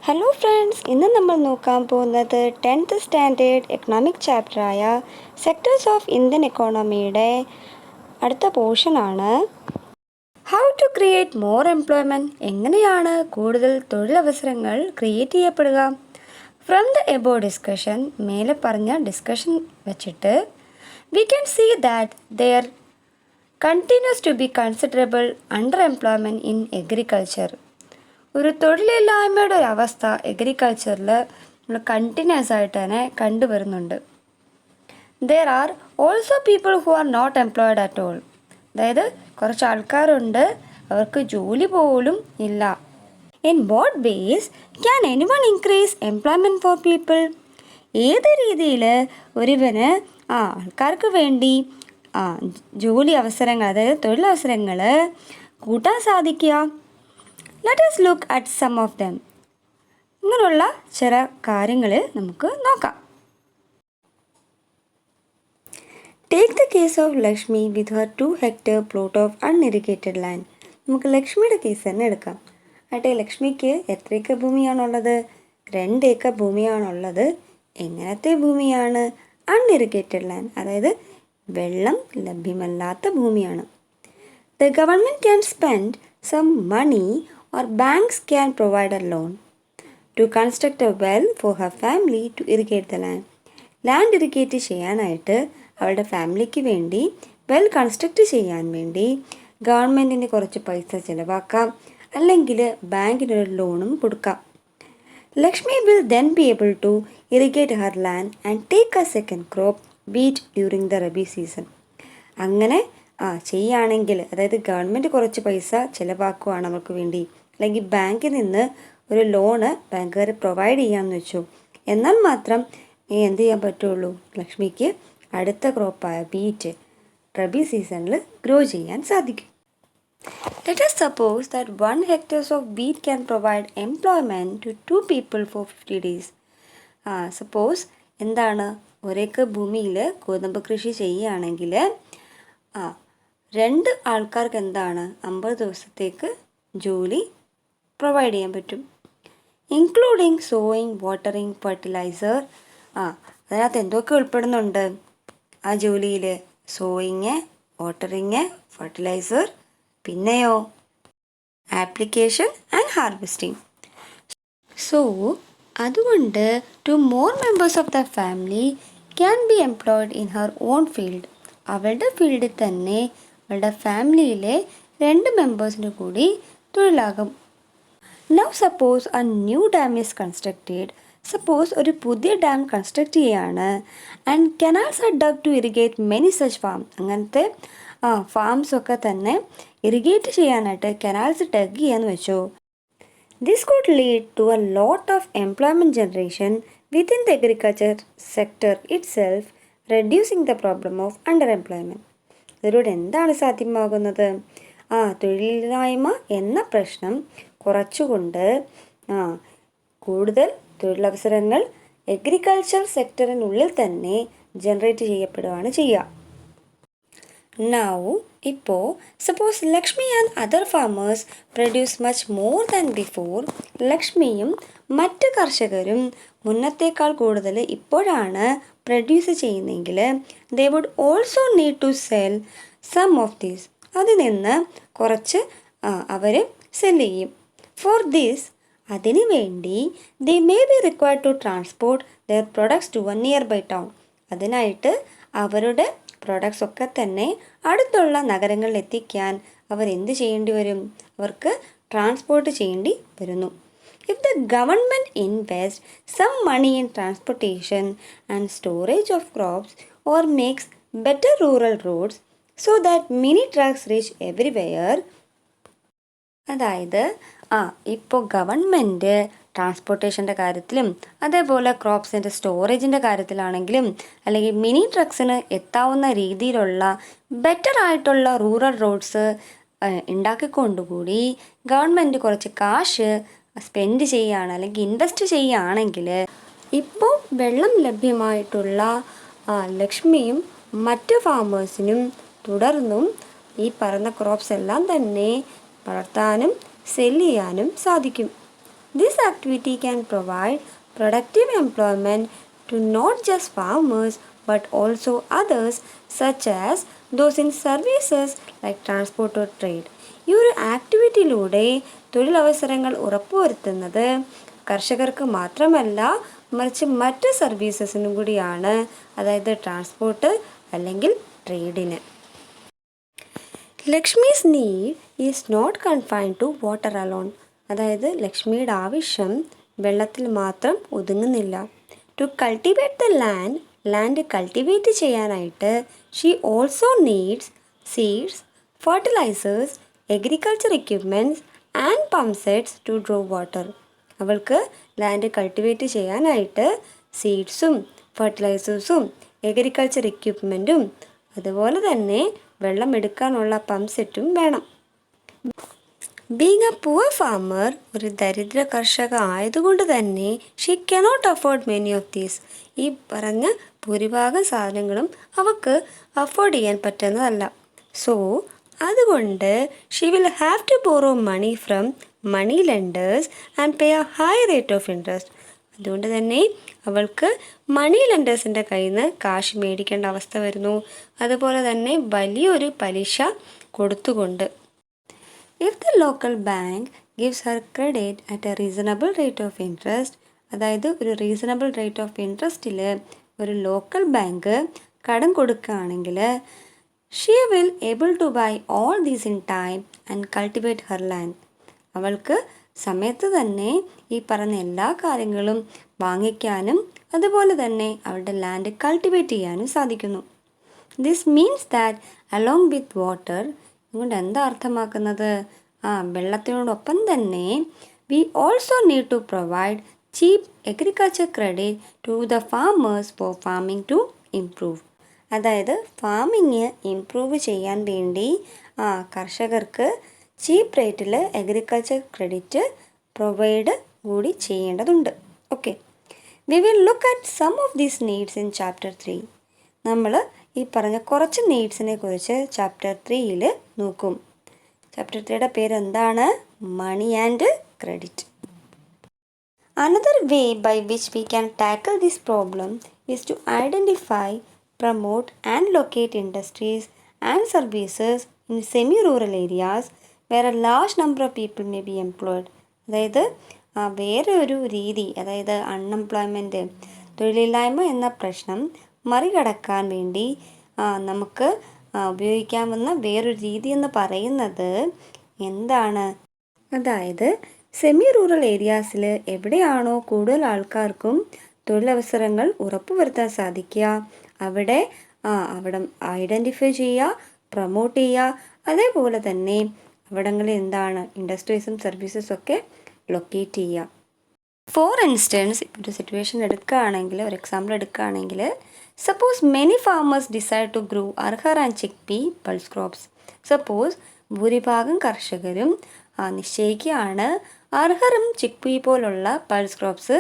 Hello friends, ഇന്ന് നമ്മൾ നോക്കാൻ പോകുന്നത് 10th സ്റ്റാൻഡേർഡ് എക്കണോമിക് ചാപ്റ്ററായ സെക്ടേഴ്സ് ഓഫ് ഇന്ത്യൻ എക്കോണമിയുടെ അടുത്ത പോർഷനാണ്. How to create more employment, എങ്ങനെയാണ് കൂടുതൽ തൊഴിലവസരങ്ങൾ ക്രിയേറ്റ് ചെയ്യപ്പെടുക. ഫ്രം ദ എബോ ഡിസ്കഷൻ, മേലെ പറഞ്ഞ ഡിസ്കഷൻ വെച്ചിട്ട് we can see that there continues to be considerable underemployment in agriculture. ഒരു തൊഴിലില്ലായ്മയുടെ ഒരു അവസ്ഥ എഗ്രികൾച്ചറിൽ നമ്മൾ കണ്ടിന്യൂസ് ആയിട്ട് തന്നെ കണ്ടുവരുന്നുണ്ട്. There are also people who are not employed at all. അതായത് കുറച്ച് ആൾക്കാരുണ്ട്, അവർക്ക് ജോലി പോലും ഇല്ല. In what ways can anyone increase employment for people? ഏത് രീതിയിൽ ഒരുവന് ആൾക്കാർക്ക് വേണ്ടി ജോലി അവസരങ്ങൾ, അതായത് തൊഴിലവസരങ്ങൾ കൂട്ടാൻ സാധിക്കുക? Let us look at some of them. ഇങ്ങനെയുള്ള ചില കാര്യങ്ങൾ നമുക്ക് നോക്കാം. Take the case of Lakshmi with her 2-hectare plot of unirrigated land. നമുക്ക് ലക്ഷ്മിയുടെ കേസ് തന്നെ എടുക്കാം. ആട്ടെ, ലക്ഷ്മിക്ക് എത്ര ഏക്കർ ഭൂമിയാണുള്ളത്? 2 ഏക്കർ ഭൂമിയാണുള്ളത്. എങ്ങനത്തെ ഭൂമിയാണ്? അൺഇറിഗേറ്റഡ് ലാൻഡ്, അതായത് വെള്ളം ലഭ്യമല്ലാത്ത ഭൂമിയാണ്. The government can spend some money or banks can provide a loan to construct a well for her family to irrigate the land. Land irrigate ചെയ്യാനായിട്ട് അവളുടെ ഫാമിലിക്ക് വേണ്ടി വെൽ കൺസ്ട്രക്റ്റ് ചെയ്യാൻ വേണ്ടി ഗവൺമെൻറ്റിന് കുറച്ച് പൈസ ചിലവാക്കാം, അല്ലെങ്കിൽ ബാങ്കിനൊരു ലോണും കൊടുക്കാം. Lakshmi will then be able to irrigate her land and take a second crop wheat during the rabi season. അങ്ങനെ ചെയ്യുകയാണെങ്കിൽ, അതായത് ഗവൺമെൻറ് കുറച്ച് പൈസ ചിലവാക്കുകയാണ് നമുക്ക് വേണ്ടി, അല്ലെങ്കിൽ ബാങ്കിൽ നിന്ന് ഒരു ലോണ് ബാങ്കുകാർ പ്രൊവൈഡ് ചെയ്യാമെന്ന് വെച്ചു, എന്നാൽ മാത്രം എന്ത് ചെയ്യാൻ പറ്റുള്ളൂ? ലക്ഷ്മിക്ക് അടുത്ത ക്രോപ്പായ വീറ്റ് റബി സീസണിൽ ഗ്രോ ചെയ്യാൻ സാധിക്കും. Let us suppose that 1 hectare of wheat can provide employment to 2 people for 50 days. Suppose എന്താണ്, ഒരേക്കർ ഭൂമിയിൽ ഗോതമ്പ് കൃഷി ചെയ്യുകയാണെങ്കിൽ 2 ആൾക്കാർക്ക് എന്താണ് 50 ദിവസത്തേക്ക് ജോലി പ്രൊവൈഡ് ചെയ്യാൻ പറ്റും. Including sowing, watering, fertiliser. അതിനകത്ത് എന്തൊക്കെ ഉൾപ്പെടുന്നുണ്ട് ആ ജോലിയിൽ? സോയിങ്, വാട്ടറിങ്, ഫെർട്ടിലൈസർ, പിന്നെയോ ആപ്ലിക്കേഷൻ ആൻഡ് ഹാർവെസ്റ്റിംഗ്. സോ അതുകൊണ്ട് 2 more members of the family can be employed in her own field. അവളുടെ ഫീൽഡിൽ തന്നെ അവളുടെ ഫാമിലിയിലെ 2 മെമ്പേഴ്സിന് കൂടി തൊഴിലാകും. Now suppose a new dam is constructed. Suppose ഒരു പുതിയ ഡാം കൺസ്ട്രക്റ്റ് ചെയ്യാണ്, and canals are dug to irrigate many such farm. അങ്ങനത്തെ ഫാംസൊക്കെ തന്നെ ഇറിഗേറ്റ് ചെയ്യാനായിട്ട് കനാൽസ് ഡഗ് ചെയ്യാന്ന് വെച്ചു. This could lead to a lot of employment generation within the agriculture sector itself, reducing the problem of underemployment. ഇതിലൂടെ എന്താണ് സാധ്യമാകുന്നത്? തൊഴിലില്ലായ്മ എന്ന പ്രശ്നം കുറച്ചുകൊണ്ട് കൂടുതൽ തൊഴിലവസരങ്ങൾ അഗ്രികൾച്ചർ സെക്ടറിനുള്ളിൽ തന്നെ ജനറേറ്റ് ചെയ്യപ്പെടുകയാണ് ചെയ്യുക. നൗ ഇപ്പോൾ suppose Lakshmi and other farmers produce much more than before. ലക്ഷ്മിയും മറ്റ് കർഷകരും മുന്നത്തേക്കാൾ കൂടുതൽ ഇപ്പോഴാണ് പ്രൊഡ്യൂസ് ചെയ്യുന്നതെങ്കിൽ they would also need to sell some of these. അതിൽ നിന്ന് കുറച്ച് അവർ സെല് ചെയ്യും. ഫോർ ദിസ്, അതിനു വേണ്ടി they may be required to transport their products to a nearby town. അതിനായിട്ട് അവരുടെ പ്രൊഡക്ട്സ് ഒക്കെ തന്നെ അടുത്തുള്ള നഗരങ്ങളിൽ എത്തിക്കാൻ അവർ എന്ത് ചെയ്യേണ്ടി വരും? അവർക്ക് ട്രാൻസ്പോർട്ട് ചെയ്യേണ്ടി വരുന്നു. If the government invests some money in transportation and storage of crops or makes better rural roads so that mini trucks reach everywhere. അതായത് ഇപ്പോൾ ഗവൺമെൻറ് ട്രാൻസ്പോർട്ടേഷൻ്റെ കാര്യത്തിലും അതേപോലെ ക്രോപ്സിൻ്റെ സ്റ്റോറേജിൻ്റെ കാര്യത്തിലാണെങ്കിലും, അല്ലെങ്കിൽ മിനി ട്രക്സിന് എത്താവുന്ന രീതിയിലുള്ള ബെറ്റർ ആയിട്ടുള്ള റൂറൽ റോഡ്സ് ഉണ്ടാക്കിക്കൊണ്ടുകൂടി ഗവൺമെൻറ് കുറച്ച് കാശ് സ്പെൻഡ് ചെയ്യുകയാണ്, അല്ലെങ്കിൽ ഇൻവെസ്റ്റ് ചെയ്യുകയാണെങ്കിൽ, ഇപ്പോൾ വെള്ളം ലഭ്യമായിട്ടുള്ള ലക്ഷ്മിയും മറ്റ് ഫാമേഴ്സിനും തുടർന്നും ഈ പറയുന്ന ക്രോപ്സ് എല്ലാം തന്നെ വളർത്താനും സെല് ചെയ്യാനും സാധിക്കും. This activity can provide productive employment to not just farmers but also others such as those in services like transport or trade. ഈ ഒരു ആക്ടിവിറ്റിയിലൂടെ തൊഴിലവസരങ്ങൾ ഉറപ്പുവരുത്തുന്നത് കർഷകർക്ക് മാത്രമല്ല മറിച്ച് മറ്റ് സർവീസസിനും കൂടിയാണ്, അതായത് ട്രാൻസ്പോർട്ട് അല്ലെങ്കിൽ ട്രേഡിന്. Lakshmi's need is not confined to water alone. അതായത് ലക്ഷ്മിയുടെ ആവശ്യം വെള്ളത്തിൽ മാത്രം ഒതുങ്ങുന്നില്ല. To cultivate the land cultivate ചെയ്യാനായിട്ട് she also needs seeds, fertilisers, agriculture equipments and pump sets to draw water. അവൾക്ക് ലാൻഡ് കൾട്ടിവേറ്റ് ചെയ്യാനായിട്ട് സീഡ്സും ഫെർട്ടിലൈസേഴ്സും അഗ്രികൾച്ചർ എക്യുപ്മെൻറ്റും അതുപോലെ തന്നെ വെള്ളം എടുക്കാനുള്ള പമ്പ് സെറ്റും വേണം. ബീങ് എ പുവർ ഫാമർ, ഒരു ദരിദ്ര കർഷക ആയതുകൊണ്ട് തന്നെ she cannot afford many of these. ഈ പറഞ്ഞ ഭൂരിഭാഗം സാധനങ്ങളും അവൾക്ക് അഫോർഡ് ചെയ്യാൻ പറ്റുന്നതല്ല. സോ അതുകൊണ്ട് she will have to borrow money from money lenders and pay a high rate of interest. അതുകൊണ്ട് തന്നെ അവൾക്ക് മണി ലെൻഡേഴ്സിൻ്റെ കയ്യിൽ നിന്ന് കാശ് മേടിക്കേണ്ട അവസ്ഥ വരുന്നു, അതുപോലെ തന്നെ വലിയൊരു പലിശ കൊടുത്തുകൊണ്ട്. If the local bank gives her credit at a reasonable rate of interest, അതായത് ഒരു റീസണബിൾ റേറ്റ് ഓഫ് ഇൻട്രസ്റ്റിൽ ഒരു ലോക്കൽ ബാങ്ക് കടം കൊടുക്കുകയാണെങ്കിൽ she will able to buy all these in time and cultivate her land. അവൾക്ക് സമയത്ത് തന്നെ ഈ പറഞ്ഞ എല്ലാ കാര്യങ്ങളും വാങ്ങിക്കാനും അതുപോലെ തന്നെ അവളുടെ ലാൻഡ് കൾട്ടിവേറ്റ് ചെയ്യാനും സാധിക്കുന്നു. This means that along with water, അതുകൊണ്ട് എന്താ അർത്ഥമാക്കുന്നത്? വെള്ളത്തിനോടൊപ്പം തന്നെ we also need to provide cheap agriculture credit to the farmers for farming to improve. അതായത് ഫാമിങ് ഇംപ്രൂവ് ചെയ്യാൻ വേണ്ടി കർഷകർക്ക് ചീപ്പ് റേറ്റിൽ അഗ്രികൾച്ചർ ക്രെഡിറ്റ് പ്രൊവൈഡ് കൂടി ചെയ്യേണ്ടതുണ്ട്. Okay, we will look at some of these needs in chapter 3. നമ്മൾ ഈ പറഞ്ഞ കുറച്ച് നീഡ്സിനെ കുറിച്ച് ചാപ്റ്റർ 3യിൽ നോക്കും. ചാപ്റ്റർ 3യുടെ പേര് എന്താണ്? Money and credit. Another way by which we can tackle this problem is to identify, promote and locate industries and services in semi-rural areas where a large number of people may be employed. അതായത് വേറെ ഒരു രീതി, അതായത് unemployment, തൊഴിലില്ലായ്മ എന്ന പ്രശ്നം മറികടക്കാൻ വേണ്ടി നമുക്ക് ഉപയോഗിക്കാവുന്ന വേറൊരു രീതി എന്ന് പറയുന്നത് എന്താണ്? അതായത് സെമി റൂറൽ ഏരിയാസിൽ എവിടെയാണോ കൂടുതൽ ആൾക്കാർക്കും തൊഴിലവസരങ്ങൾ ഉറപ്പുവരുത്താൻ സാധിക്കുക അവിടെ ഐഡൻറ്റിഫൈ ചെയ്യുക, പ്രൊമോട്ട് ചെയ്യുക, അതേപോലെ തന്നെ അവിടങ്ങളിൽ എന്താണ് ഇൻഡസ്ട്രീസും സർവീസസും ഒക്കെ ലൊക്കേറ്റ് ചെയ്യുക. ഫോർ ഇൻസ്റ്റൻസ്, ഇപ്പോൾ ഒരു സിറ്റുവേഷൻ എടുക്കുകയാണെങ്കിൽ, ഒരു എക്സാമ്പിൾ എടുക്കുകയാണെങ്കിൽ, suppose many farmers decide to grow arhar and chickpea pulse crops. Suppose ഭൂരിഭാഗം കർഷകരും നിശ്ചയിക്കുകയാണ് അർഹറും ചിക്പി പോലുള്ള പൾസ് ക്രോപ്സ്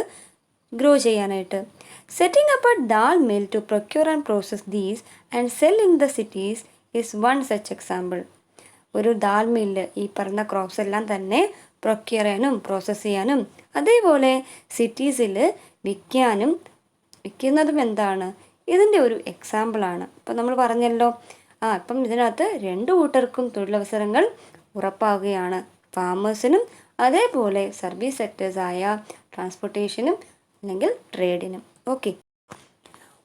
ഗ്രോ ചെയ്യാനായിട്ട്. Setting up a dal mill to procure and process these and sell in the cities is one such example. ഒരു dal mill ഈ പറഞ്ഞ crops എല്ലാം തന്നെ പ്രൊക്യൂർ ചെയ്യാനും പ്രോസസ്സ് ചെയ്യാനും അതേപോലെ സിറ്റീസിൽ വിൽക്കുന്നതും എന്താണ്? ഇതിൻ്റെ ഒരു എക്സാമ്പിളാണ്. ഇപ്പം നമ്മൾ പറഞ്ഞല്ലോ, ഇപ്പം ഇതിനകത്ത് രണ്ട് കൂട്ടർക്കും തൊഴിലവസരങ്ങൾ ഉറപ്പാവുകയാണ്, ഫാമേഴ്സിനും അതേപോലെ സർവീസ് സെക്ടേഴ്സായ ട്രാൻസ്പോർട്ടേഷനും അല്ലെങ്കിൽ ട്രേഡിനും. Okay,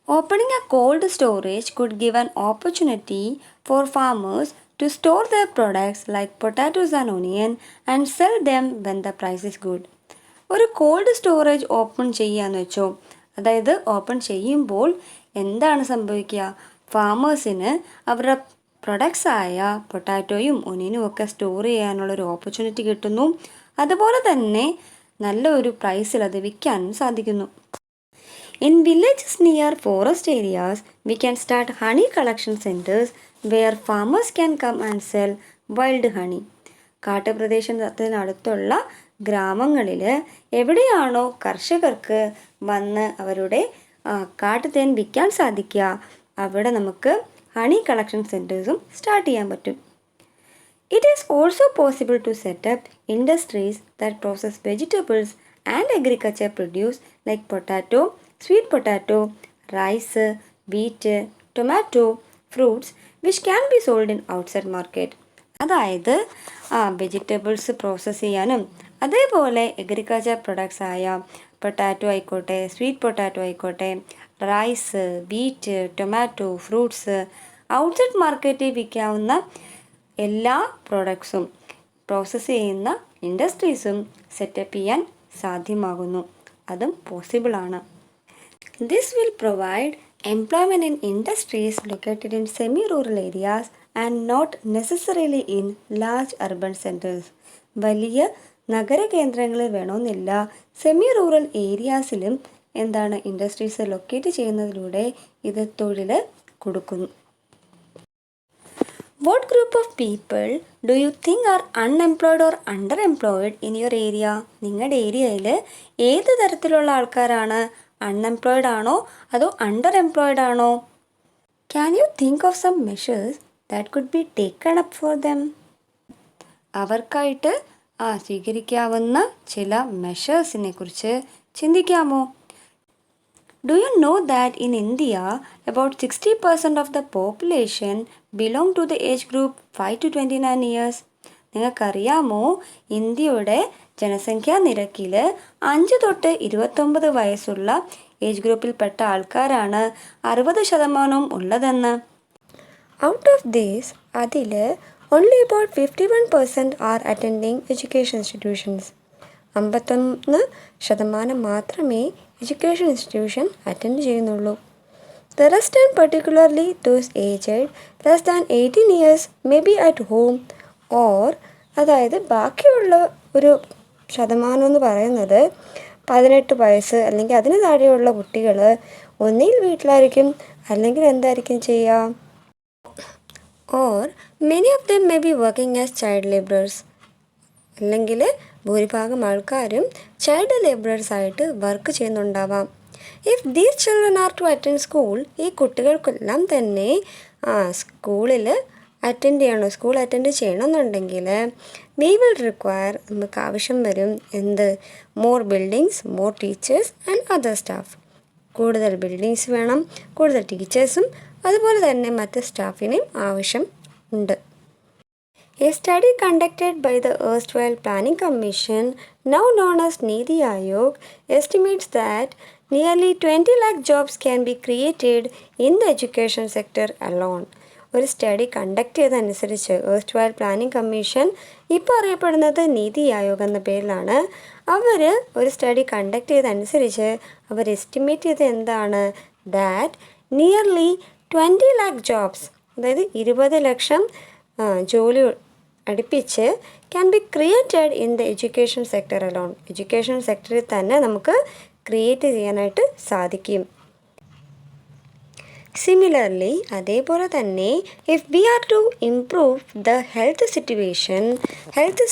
opening a cold storage could give an opportunity for farmers to store their products like potatoes and onion and sell them when the price is good. ഒരു കോൾഡ് സ്റ്റോറേജ് ഓപ്പൺ ചെയ്യാന്ന് വെച്ചോ, അതായത് open ചെയ്യുമ്പോൾ എന്താണ് സംഭവിക്കുക? ഫാമേഴ്സിന് അവരുടെ പ്രൊഡക്ട്സായ പൊട്ടാറ്റോയും ഒനിയനും ഒക്കെ store ചെയ്യാനുള്ളൊരു ഓപ്പർച്യൂണിറ്റി കിട്ടുന്നു, അതുപോലെ തന്നെ നല്ല ഒരു പ്രൈസിൽ അത് വിൽക്കാനും സാധിക്കുന്നു. In villages near forest areas, we can start honey collection centers where farmers can come and sell wild honey. കാട്ടുപ്രദേശത്തിനടുത്തുള്ള ഗ്രാമങ്ങളിൽ എവിടെയാണോ കർഷകർക്ക് വന്ന് അവരുടെ കാട്ടുതേൻ വിൽക്കാൻ സാധിക്കുക അവിടെ നമുക്ക് ഹണി കളക്ഷൻ സെൻറ്റേഴ്സും സ്റ്റാർട്ട് ചെയ്യാൻ പറ്റും. It is also possible to set up industries that process vegetables and agriculture produce like potato, sweet potato, rice, wheat, tomato, fruits which can be sold in outside market. അതായത് vegetables process ചെയ്യാനും അതേപോലെ agriculture products ആയ potato ആയിക്കോട്ടെ, sweet potato ആയിക്കോട്ടെ, rice, wheat, tomato, fruits outside മാർക്കറ്റിൽ വിൽക്കാവുന്ന എല്ലാ പ്രോഡക്ട്സും process ചെയ്യുന്ന ഇൻഡസ്ട്രീസും സെറ്റപ്പ് ചെയ്യാൻ സാധ്യമാകുന്നു. അതും പോസിബിളാണ്. This will provide employment in industries located in semi-rural areas and not necessarily in large urban centers. വലിയ നഗരകേന്ദ്രങ്ങളിൽ വേണമെന്നില്ല, സെമി റൂറൽ ഏരിയാസിലും ഇൻഡസ്ട്രീസ് ലൊക്കേറ്റ് ചെയ്യുന്നതിലൂടെ ഇത് തൊഴിൽ കൊടുക്കുന്നു. What group of people do you think are unemployed or underemployed in your area? നിങ്ങളുടെ ഏരിയയിൽ ഏത് തരത്തിലുള്ള ആൾക്കാരാണ്? അൺഎംപ്ലോയിഡ് ആണോ അതോ അണ്ടർ എംപ്ലോയിഡ് ആണോ? Can you think of some measures that could be taken up for them? അവർക്കായിട്ട് സ്വീകരിക്കാവുന്ന ചില മെഷേഴ്സിനെ കുറിച്ച് ചിന്തിക്കാമോ? Do you know that in India, about 60% of the population belong to the age group 5 to 29 years? നിങ്ങൾക്കറിയാമോ, ഇന്ത്യയുടെ ജനസംഖ്യാ നിരക്കിൽ 5 തൊട്ട് 29 വയസ്സുള്ള ഏജ് ഗ്രൂപ്പിൽപ്പെട്ട ആൾക്കാരാണ് 60% ഉള്ളതെന്ന്. ഔട്ട് ഓഫ് ദീസ്, അതിൽ only about 51% are attending education institutions. 51% മാത്രമേ എഡ്യൂക്കേഷൻ ഇൻസ്റ്റിറ്റ്യൂഷൻ അറ്റൻഡ് ചെയ്യുന്നുള്ളൂ. The rest, and particularly those aged less than 18 years, may be at home or അതായത് ബാക്കിയുള്ള ഒരു ശതമാനം എന്ന് പറയുന്നത് 18 വയസ്സ് അല്ലെങ്കിൽ അതിന് താഴെയുള്ള കുട്ടികൾ ഒന്നിൽ വീട്ടിലായിരിക്കും അല്ലെങ്കിൽ എന്തായിരിക്കും ചെയ്യുക? Or many of them may be working as child labourers. അല്ലെങ്കിൽ ഭൂരിഭാഗം ആൾക്കാരും ചൈൽഡ് ലേബറേഴ്സ് ആയിട്ട് വർക്ക് ചെയ്യുന്നുണ്ടാവാം. If these children are to attend school, ഈ കുട്ടികൾക്കെല്ലാം തന്നെ സ്കൂളിൽ സ്കൂൾ അറ്റൻഡ് ചെയ്യണമെന്നുണ്ടെങ്കിൽ വി വിൽ റിക്വയർ, നമുക്ക് ആവശ്യം വരും more buildings, more teachers and other staff. കൂടുതൽ ബിൽഡിങ്സ് വേണം, കൂടുതൽ ടീച്ചേഴ്സും അതുപോലെ തന്നെ മറ്റ് സ്റ്റാഫിനെയും ആവശ്യം ഉണ്ട്. A study conducted by the erstwhile Planning Commission, now known as NCERT Ayog, estimates that nearly 20 lakh jobs can be created in the education sector alone. ഒരു സ്റ്റഡി കണ്ടക്ട് ചെയ്തതനുസരിച്ച് erstwhile Planning Commission, ഇപ്പോൾ അറിയപ്പെടുന്നത് നീതി ആയോഗ് എന്ന പേരിലാണ്, അവർ ഒരു study conduct ചെയ്തതനുസരിച്ച് അവർ എസ്റ്റിമേറ്റ് ചെയ്തത് ദാറ്റ് നിയർലി 20 lakh ജോബ്സ്, അതായത് 20 ലക്ഷം ജോലി അടുപ്പിച്ച് can be created in the education sector alone. Education സെക്ടറിൽ തന്നെ നമുക്ക് ക്രിയേറ്റ് ചെയ്യാനായിട്ട് സാധിക്കും. സിമിലർലി, അതേപോലെ തന്നെ if we are to improve the health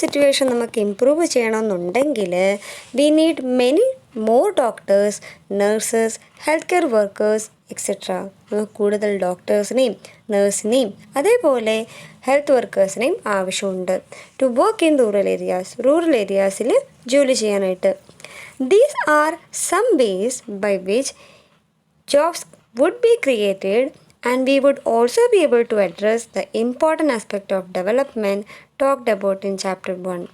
situation നമുക്ക് ഇംപ്രൂവ് ചെയ്യണമെന്നുണ്ടെങ്കിൽ we need many more doctors, nurses, health care workers etcetera. കൂടുതൽ ഡോക്ടേഴ്സിനെയും നഴ്സിനെയും അതേപോലെ ഹെൽത്ത് വർക്കേഴ്സിനെയും ആവശ്യമുണ്ട് ടു വർക്ക് ഇൻ റൂറൽ ഏരിയാസിൽ ജോലി ചെയ്യാനായിട്ട്. These are some ways by which jobs would be created, and we would also be able to address the important aspect of development talked about in chapter 1.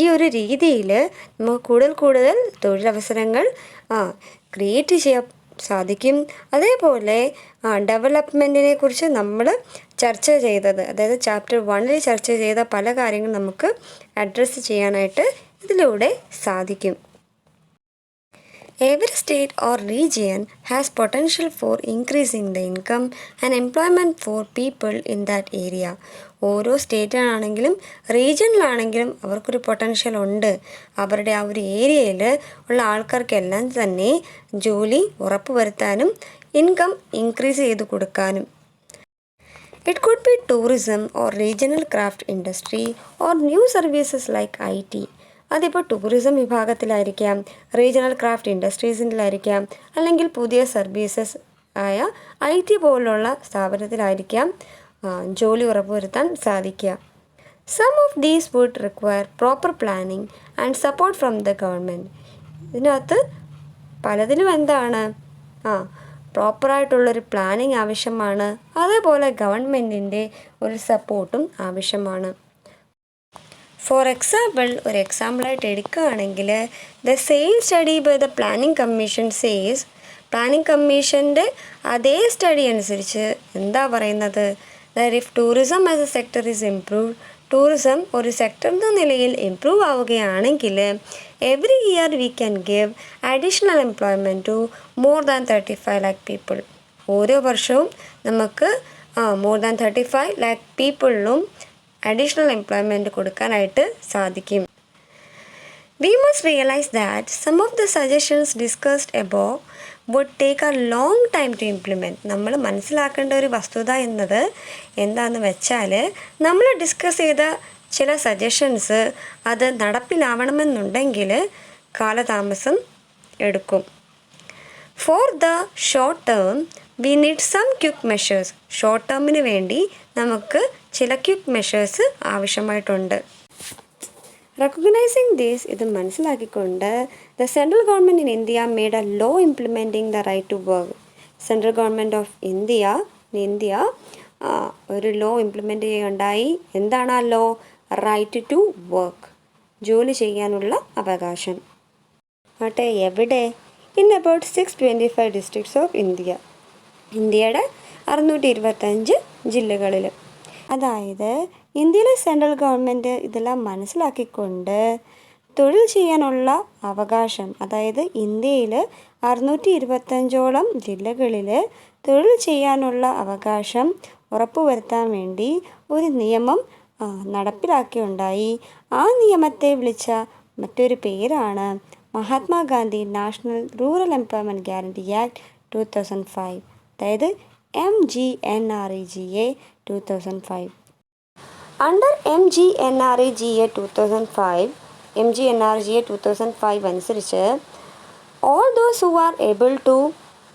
ഈ ഒരു രീതിയിൽ നമുക്ക് കൂടുതൽ തൊഴിലവസരങ്ങൾ create ചെയ്യാൻ സാധിക്കും. അതേപോലെ ഡെവലപ്മെൻറ്റിനെ കുറിച്ച് നമ്മൾ ചർച്ച ചെയ്തത്, അതായത് ചാപ്റ്റർ 1 ചർച്ച ചെയ്ത പല കാര്യങ്ങളും നമുക്ക് അഡ്രസ്സ് ചെയ്യാനായിട്ട് ഇതിലൂടെ സാധിക്കും. Every state or region has potential for increasing the income and employment for people in that area. ഓരോ സ്റ്റേറ്റിലാണെങ്കിലും റീജിയനിലാണെങ്കിലും അവർക്കൊരു പൊട്ടൻഷ്യൽ ഉണ്ട്. അവരുടെ ആ ഒരു ഏരിയയിൽ ഉള്ള ആൾക്കാർക്കെല്ലാം തന്നെ ജോലി ഉറപ്പുവരുത്താനും ഇൻകം ഇൻക്രീസ് ചെയ്ത് കൊടുക്കാനും. It could be tourism or regional craft industry or new services like IT. അതിപ്പോൾ ടൂറിസം വിഭാഗത്തിലായിരിക്കാം, റീജിയണൽ ക്രാഫ്റ്റ് ഇൻഡസ്ട്രീസിലായിരിക്കാം, അല്ലെങ്കിൽ പുതിയ സർവീസസ് ആയ IT പോലുള്ള സ്ഥാപനത്തിലായിരിക്കാം ജോലി ഉറപ്പുവരുത്താൻ സാധിക്കുക. Some of these would require proper planning and support from the government. ഇതിനകത്ത് പലതിലും എന്താണ് പ്രോപ്പറായിട്ടുള്ളൊരു പ്ലാനിങ് ആവശ്യമാണ്, അതേപോലെ ഗവൺമെൻറ്റിൻ്റെ ഒരു സപ്പോർട്ടും ആവശ്യമാണ്. ഫോർ എക്സാമ്പിൾ, ഒരു എക്സാമ്പിളായിട്ട് എടുക്കുകയാണെങ്കിൽ the same study by the Planning Commission says, Planning കമ്മീഷൻ്റെ അതേ സ്റ്റഡി അനുസരിച്ച് എന്താ പറയുന്നത്, that if tourism as a sector is improved, tourism ഒരു സെക്ടർ എന്ന നിലയിൽ ഇംപ്രൂവ് ആവുകയാണെങ്കിൽ every year we can give additional employment to more than 35 lakh people. ഓരോ വർഷവും നമുക്ക് മോർ ദാൻ 35 lakh പീപ്പിളിനും അഡീഷണൽ എംപ്ലോയ്മെൻറ്റ് കൊടുക്കാനായിട്ട് സാധിക്കും. We must realize that some of the suggestions discussed above would take a long time to implement. നമ്മൾ മനസ്സിലാക്കേണ്ട ഒരു വസ്തുത എന്നത് എന്താണെന്ന് വെച്ചാൽ, നമ്മൾ ഡിസ്കസ് ചെയ്ത ചില സജഷൻസ് അത് നടപ്പിലാവണമെന്നുണ്ടെങ്കിൽ കാലതാമസം എടുക്കും. For the short term we need some quick measures. Short ടേമിന് വേണ്ടി നമുക്ക് ചില ക്വിക്ക് മെഷേഴ്സ് ആവശ്യമായിട്ടുണ്ട്. റെക്കഗ്നൈസിങ് ദിസ്, ഇത് മനസ്സിലാക്കിക്കൊണ്ട് the central government in India made a law implementing the right to work. Central government of India ഒരു law implement ചെയ്യുകയുണ്ടായി. എന്താണ് ആ ലോ? റൈറ്റ് ടു വർക്ക്, ജോലി ചെയ്യാനുള്ള അവകാശം. ആട്ടെ, എവിടെ? In about 625 districts of India. ഇന്ത്യയുടെ 625 ജില്ലകളിൽ. അതായത് ഇന്ത്യയിലെ സെൻട്രൽ ഗവൺമെൻറ് ഇതെല്ലാം മനസ്സിലാക്കിക്കൊണ്ട് തൊഴിൽ ചെയ്യാനുള്ള അവകാശം, അതായത് ഇന്ത്യയിൽ 625ഓളം ജില്ലകളിൽ തൊഴിൽ ചെയ്യാനുള്ള അവകാശം ഉറപ്പുവരുത്താൻ വേണ്ടി ഒരു നിയമം നടപ്പിലാക്കിയുണ്ടായി. ആ നിയമത്തെ വിളിച്ച മറ്റൊരു പേരാണ് Mahatma Gandhi national rural employment guarantee act 2005, അതായത് MGNREGA 2005. അണ്ടർ MGNREGA 2005 അനുസരിച്ച് all those who are able to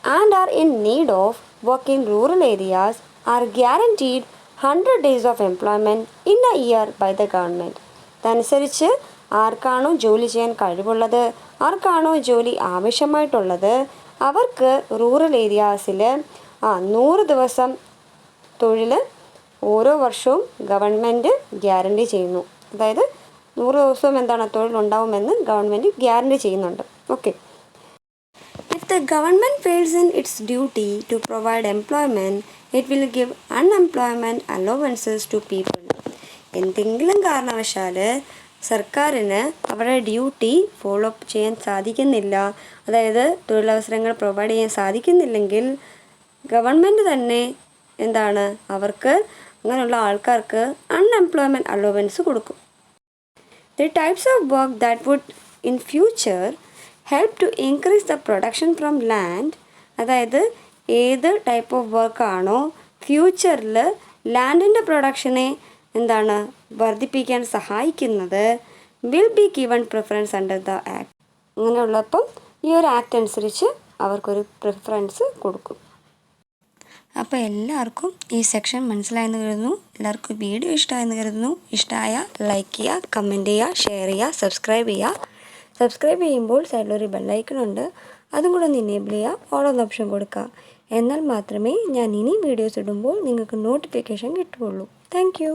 and are in need of work in rural areas are guaranteed 100 days of employment in a year by the government. ഇതനുസരിച്ച് ആർക്കാണോ ജോലി ചെയ്യാൻ കഴിവുള്ളത്, ആർക്കാണോ ജോലി ആവശ്യമായിട്ടുള്ളത്, അവർക്ക് റൂറൽ ഏരിയാസിൽ 100 ദിവസം തൊഴിൽ ഓരോ വർഷവും ഗവൺമെൻറ് ഗ്യാരണ്ടി ചെയ്യുന്നു. അതായത് 100 ദിവസവും എന്താണ് തൊഴിലുണ്ടാവുമെന്ന് ഗവൺമെൻറ് ഗ്യാരണ്ടി ചെയ്യുന്നുണ്ട്. Okay. If the government fails in its duty to provide employment, it will give unemployment allowances to people. എന്തെങ്കിലും കാരണവശാൽ സർക്കാരിന് അവരുടെ ഡ്യൂട്ടി ഫോളോ അപ്പ് ചെയ്യാൻ സാധിക്കുന്നില്ല, അതായത് തൊഴിലവസരങ്ങൾ പ്രൊവൈഡ് ചെയ്യാൻ സാധിക്കുന്നില്ലെങ്കിൽ ഗവൺമെൻറ് തന്നെ എന്താണ് അവർക്ക് അങ്ങനെയുള്ള ആൾക്കാർക്ക് അൺഎംപ്ലോയ്മെൻറ്റ് അലോവൻസ് കൊടുക്കും. The types of work that would in future help to increase the production from land, അതായത് ഏത് ടൈപ്പ് ഓഫ് വർക്കാണോ ഫ്യൂച്ചറിൽ ലാൻഡിൻ്റെ പ്രൊഡക്ഷനെ എന്താണ് വർദ്ധിപ്പിക്കാൻ സഹായിക്കുന്നത്, will be given preference under the act. അങ്ങനെയുള്ളപ്പം ഈ ഒരു ആക്ട് അനുസരിച്ച് അവർക്കൊരു പ്രിഫറൻസ് കൊടുക്കും. അപ്പോൾ എല്ലാവർക്കും ഈ സെക്ഷൻ മനസ്സിലായെന്ന് കരുതുന്നു. എല്ലാവർക്കും വീഡിയോ ഇഷ്ടമായെന്ന് കരുതുന്നു. ഇഷ്ടമായ ലൈക്ക് ചെയ്യുക, കമൻറ്റ് ചെയ്യുക, ഷെയർ ചെയ്യുക, സബ്സ്ക്രൈബ് ചെയ്യുക. സബ്സ്ക്രൈബ് ചെയ്യുമ്പോൾ സൈഡിലൊരു ബെല്ലൈക്കണുണ്ട്, അതും കൂടെ ഒന്ന് എനേബിൾ ചെയ്യുക, ഓൾ എന്ന ഓപ്ഷൻ കൊടുക്കുക. എന്നാൽ മാത്രമേ ഞാൻ ഇനി വീഡിയോസ് ഇടുമ്പോൾ നിങ്ങൾക്ക് നോട്ടിഫിക്കേഷൻ കിട്ടുകയുള്ളൂ. Thank you.